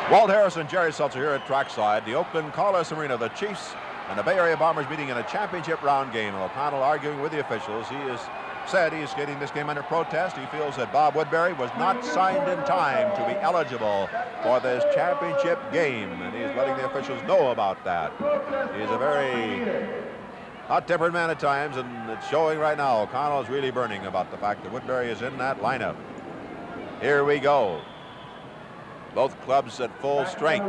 Walt Harris and Jerry Seltzer here at trackside, the Oakland Collis Arena. The Chiefs and the Bay Area Bombers meeting in a championship round game. O'Connell arguing with the officials. He has said he is skating this game under protest. He feels that Bob Woodbury was not signed in time to be eligible for this championship game, and he's letting the officials know about that. He's a very hot-tempered man at times, and it's showing right now. O'Connell is really burning about the fact that Woodbury is in that lineup. Here we go. Both clubs at full strength.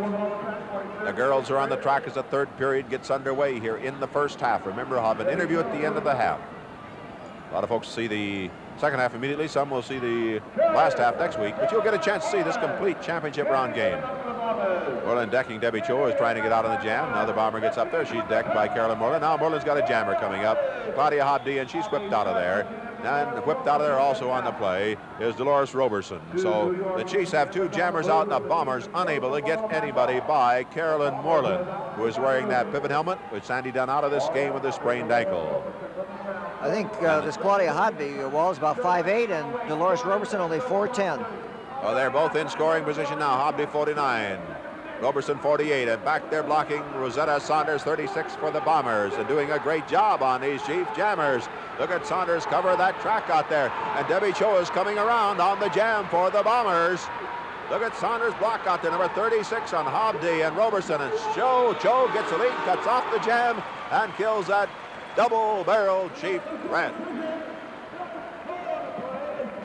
The girls are on the track as the third period gets underway here in the first half. Remember, I'll have an interview at the end of the half. A lot of folks see the second half immediately. Some will see the last half next week, but you'll get a chance to see this complete championship round game. Moreland decking Debbie Cho is trying to get out on the jam. Now the bomber gets up there. She's decked by Carolyn Moreland. Now Moreland's got a jammer coming up. Claudia Hobdy, and she's whipped out of there. And whipped out of there also on the play is Delores Roberson. So the Chiefs have two jammers out, and the Bombers unable to get anybody by Carolyn Moreland, who is wearing that pivot helmet, with Sandy Dunn out of this game with a sprained ankle. I think this Claudia Hodby wall is about 5'8", and Delores Roberson only 4'10". Oh, they're both in scoring position now. Hobby 49, Roberson 48, and back there blocking Rosetta Saunders 36 for the Bombers, and doing a great job on these Chief jammers. Look at Saunders cover that track out there, and Debbie Cho is coming around on the jam for the Bombers. Look at Saunders block out there, number 36 on Hobdy and Roberson, and Cho gets the lead, cuts off the jam, and kills that double-barreled Chief threat.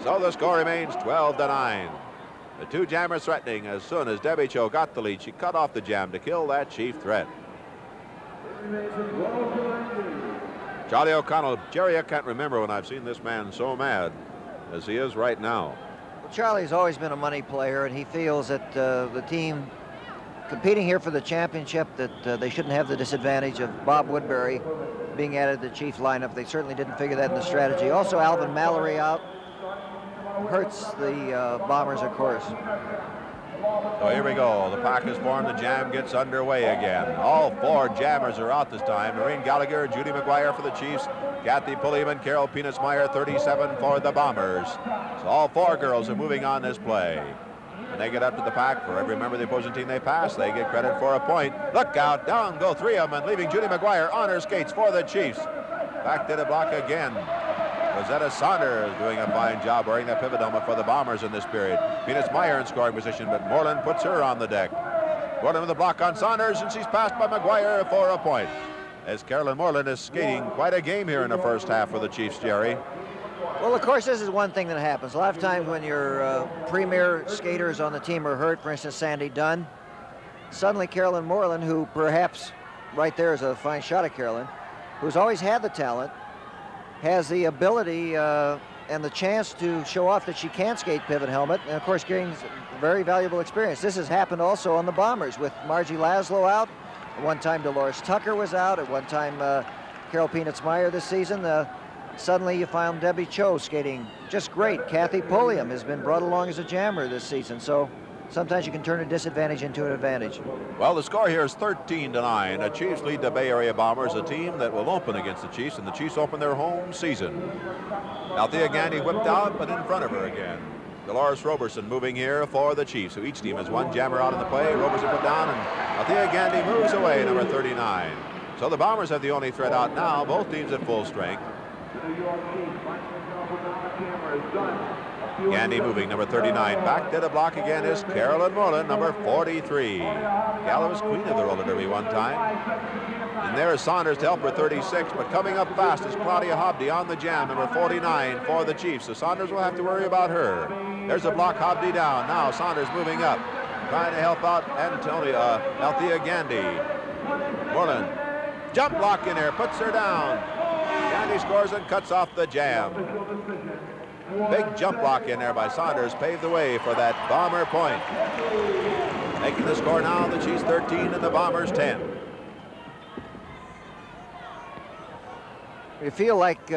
So the score remains 12-9. The two jammers threatening. As soon as Debbie Cho got the lead, she cut off the jam to kill that Chief threat. Charlie O'Connell, Jerry, I can't remember when I've seen this man so mad as he is right now. Well, Charlie's always been a money player, and he feels that the team competing here for the championship, that they shouldn't have the disadvantage of Bob Woodbury being added to the Chief lineup. They certainly didn't figure that in the strategy. Also, Alvin Mallory out hurts the Bombers, of course. So here we go. The pack is formed. The jam gets underway again. All four jammers are out this time. Maureen Gallagher, Judy McGuire for the Chiefs, Kathy Pulliam, Carol Peanuts Meyer, 37 for the Bombers. So all four girls are moving on this play. When they get up to the pack, for every member of the opposing team they pass, they get credit for a point. Look out, down go three of them, and leaving Judy McGuire on her skates for the Chiefs. Back to the block again. Rosetta Saunders doing a fine job wearing that pivot helmet for the Bombers in this period. Peanuts Meyer in scoring position, but Moreland puts her on the deck. Moreland with the block on Saunders, and she's passed by McGuire for a point. As Carolyn Moreland is skating quite a game here in the first half for the Chiefs, Jerry. Well, of course, this is one thing that happens. A lot of times when your premier skaters on the team are hurt, for instance, Sandy Dunn, suddenly Carolyn Moreland, who perhaps right there is a fine shot at Carolyn, who's always had the talent, has the ability and the chance to show off that she can skate pivot helmet, and of course gains very valuable experience. This has happened also on the Bombers with Margie Laszlo out. At one time Dolores Tucker was out. At one time Carol Peanuts Meyer this season. Suddenly you found Debbie Cho skating just great. Kathy Pulliam has been brought along as a jammer this season, so sometimes you can turn a disadvantage into an advantage. Well, the score here is 13-9. The Chiefs lead the Bay Area Bombers, a team that will open against the Chiefs, and the Chiefs open their home season. Althea Gandy whipped out, but in front of her again. Delores Roberson moving here for the Chiefs, so each team has one jammer out in the play. Roberson put down, and Althea Gandy moves away, number 39. So the Bombers have the only threat out now, both teams at full strength. Gandy moving, number 39. Back to the block again is Carolyn Moreland, number 43. Gallo was queen of the roller derby one time. And there is Saunders to help her, 36, but coming up fast is Claudia Hobdy on the jam, number 49 for the Chiefs. So Saunders will have to worry about her. There's a block, Hobdy down. Now Saunders moving up, trying to help out Althea Gandy. Moreland, jump block in there, puts her down. Gandy scores and cuts off the jam. Big jump block in there by Saunders paved the way for that Bomber point. Making the score now, the Chiefs 13 and the Bombers 10. You feel like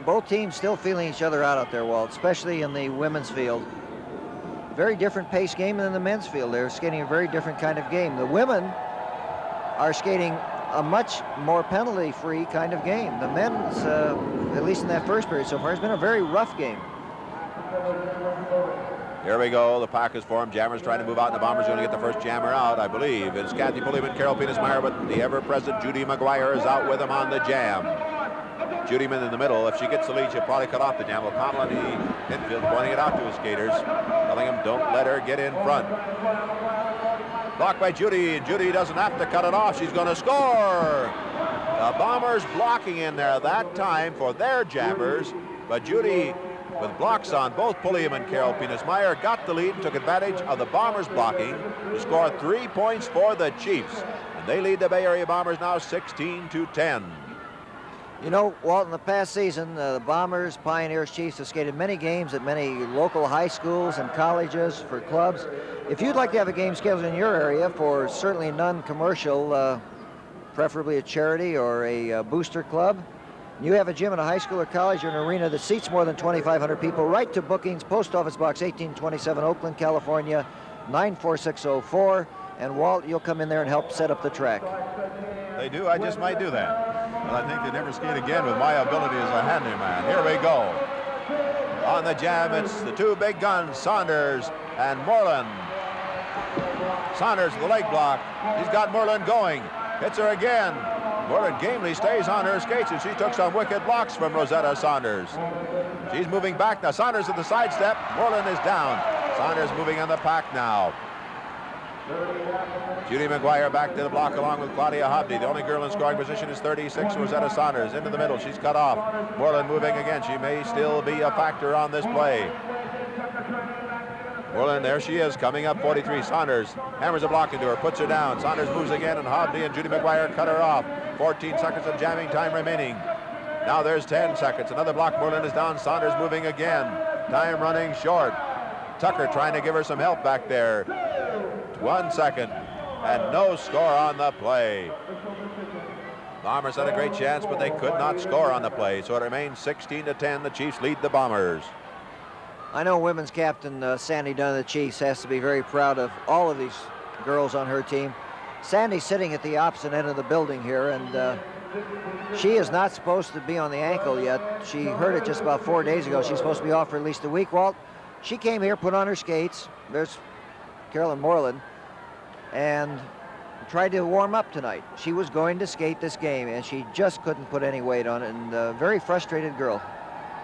both teams still feeling each other out there, Walt, especially in the women's field. Very different pace game than the men's field. They're skating a very different kind of game. The women are skating a much more penalty-free kind of game. The men's, at least in that first period so far, has been a very rough game. Here we go. The pack is formed. Jammers trying to move out, and the Bombers going to get the first jammer out, I believe. It's Kathy Pulliam and Carol Meyer, but the ever-present Judy McGuire is out with them on the jam. Judy in the middle. If she gets the lead, she'll probably cut off the jam. O'Connell on the infield pointing it out to his skaters, telling them don't let her get in front. Blocked by Judy. Judy doesn't have to cut it off. She's going to score. The Bombers blocking in there that time for their jammers, but Judy, with blocks on both Pulliam and Carol Meyer, got the lead and took advantage of the Bombers blocking to score 3 points for the Chiefs. And they lead the Bay Area Bombers now 16-10. You know, Walt, in the past season, the Bombers, Pioneers, Chiefs have skated many games at many local high schools and colleges for clubs. If you'd like to have a game scheduled in your area for certainly non-commercial, preferably a charity or a booster club, you have a gym at a high school or college or an arena that seats more than 2,500 people, write to bookings, Post Office Box 1827, Oakland, California, 94604. And Walt, you'll come in there and help set up the track. They do. I just might do that. But I think they never skate again with my ability as a handyman. Here we go. On the jam, it's the two big guns, Saunders and Moreland. Saunders, the leg block. He's got Moreland going. Hits her again. Moreland gamely stays on her skates, and she took some wicked blocks from Rosetta Saunders. She's moving back now. Saunders at the sidestep. Moreland is down. Saunders moving on the pack now. Judy McGuire back to the block along with Claudia Hobdy. The only girl in scoring position is 36, Rosetta Saunders. Into the middle, she's cut off. Moreland moving again. She may still be a factor on this play. Moreland, there she is, coming up 43. Saunders hammers a block into her, puts her down. Saunders moves again, and Hobdy and Judy McGuire cut her off. 14 seconds of jamming time remaining. Now there's 10 seconds. Another block. Moreland is down. Saunders moving again. Time running short. Tucker trying to give her some help back there. 1 second, and no score on the play. Bombers had a great chance, but they could not score on the play, so it remains 16-10. The Chiefs lead the Bombers. I know women's captain Sandy Dunn of the Chiefs has to be very proud of all of these girls on her team. Sandy's sitting at the opposite end of the building here, and she is not supposed to be on the ankle yet. She hurt it just about 4 days ago. She's supposed to be off for at least a week. Walt, she came here, put on her skates. There's Carolyn Moreland, and tried to warm up tonight. She was going to skate this game, and she just couldn't put any weight on it, and a very frustrated girl.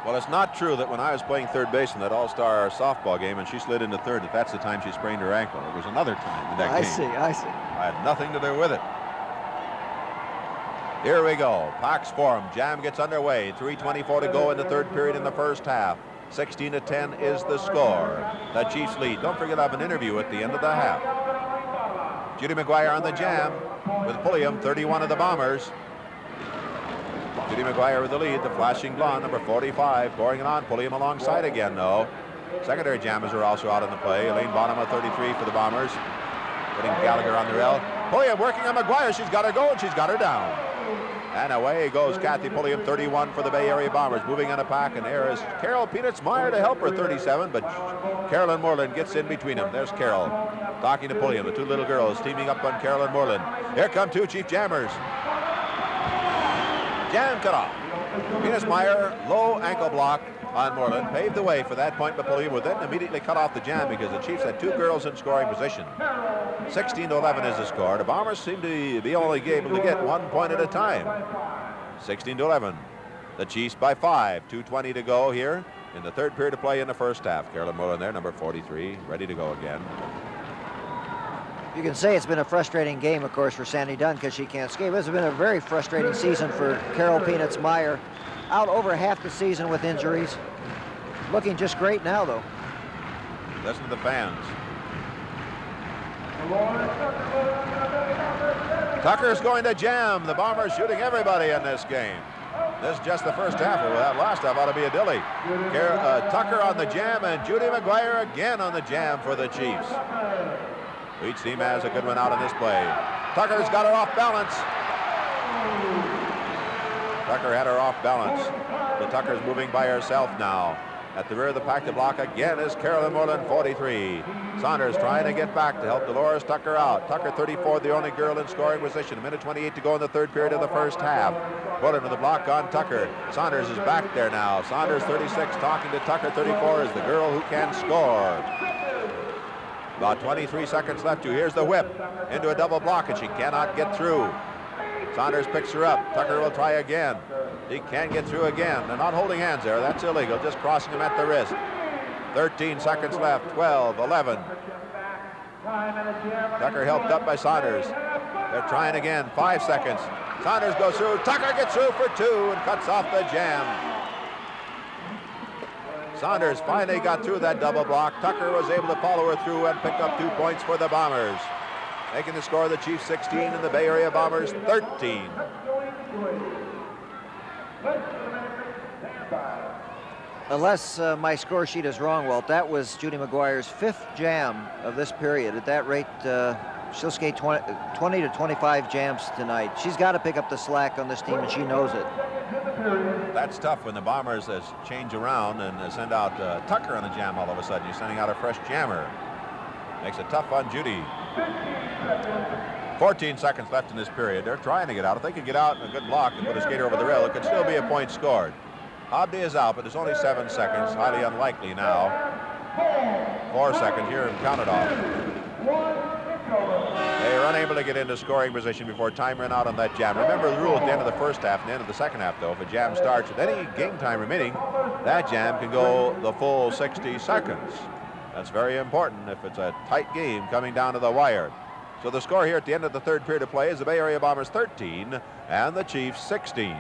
Well, it's not true that when I was playing third base in that all-star softball game and she slid into third, that's the time she sprained her ankle. It was another time in that game. I see. I had nothing to do with it. Here we go. Packs form. Jam gets underway. 3:24 to go in the third period in the first half. 16-10 is the score. The Chiefs lead. Don't forget I have an interview at the end of the half. Judy McGuire on the jam with Pulliam, 31 of the Bombers. Judy McGuire with the lead, the flashing blonde, number 45, pouring it on. Pulliam alongside again, though. Secondary jammers are also out in the play. Elaine Bonham, 33 for the Bombers. Putting Gallagher on the rail. Pulliam working on McGuire. She's got her go, and she's got her down. And away goes Kathy Pulliam, 31 for the Bay Area Bombers. Moving on a pack, and there is Carol Meyer to help her, 37, but Carolyn Moreland gets in between them. There's Carol talking to Pulliam, the two little girls teaming up on Carolyn Moreland. Here come two Chief jammers. Jam cut off. Meyer, low ankle block on Moreland, paved the way for that point, but Pulliam would then immediately cut off the jam because the Chiefs had two girls in scoring position. 16-11 is the score. The Bombers seem to be only able to get 1 point at a time. 16-11. The Chiefs by 5. 2:20 to go here in the third period of play in the first half. Carolyn Moreland there, number 43, ready to go again. You can say it's been a frustrating game, of course, for Sandy Dunn because she can't skate. It's been a very frustrating season for Carol Meyer. Out over half the season with injuries. Looking just great now, though. Listen to the fans. Tucker's going to jam. The Bombers shooting everybody in this game. This is just the first half. Well, that last half ought to be a dilly. Tucker on the jam and Judy McGuire again on the jam for the Chiefs. Each team has a good one out in this play. Tucker's got her off balance. Tucker had her off balance. The Tucker's moving by herself now. At the rear of the pack to block again is Carolyn Moreland, 43. Saunders trying to get back to help Delores Tucker out. Tucker, 34, the only girl in scoring position. A minute 28 to go in the third period of the first half. Moreland with the block on Tucker. Saunders is back there now. Saunders, 36, talking to Tucker, 34, is the girl who can score. About 23 seconds left. Here's the whip into a double block, and she cannot get through. Saunders picks her up. Tucker will try again. He can't get through again. They're not holding hands there. That's illegal. Just crossing him at the wrist. 13 seconds left. 12, 11. Tucker helped up by Saunders. They're trying again. 5 seconds. Saunders goes through. Tucker gets through for 2 and cuts off the jam. Saunders finally got through that double block. Tucker was able to follow her through and pick up 2 points for the Bombers, making the score the Chiefs 16 and the Bay Area Bombers 13. Unless my score sheet is wrong, Walt, that was Judy McGuire's 5th jam of this period. At that rate, she'll skate 20 to 25 jams tonight. She's got to pick up the slack on this team, and she knows it. That's tough when the Bombers change around and send out Tucker on the jam all of a sudden. You're sending out a fresh jammer. Makes it tough on Judy. 14 seconds left in this period. They're trying to get out. If they could get out in a good block and put a skater over the rail, it could still be a point scored. Abdi is out, but it's only 7 seconds. Highly unlikely now. 4 seconds here and count it off. They are unable to get into scoring position before time ran out on that jam. Remember the rule at the end of the first half and the end of the second half, though. If a jam starts with any game time remaining, that jam can go the full 60 seconds. That's very important if it's a tight game coming down to the wire. So the score here at the end of the third period of play is the Bay Area Bombers 13 and the Chiefs 16.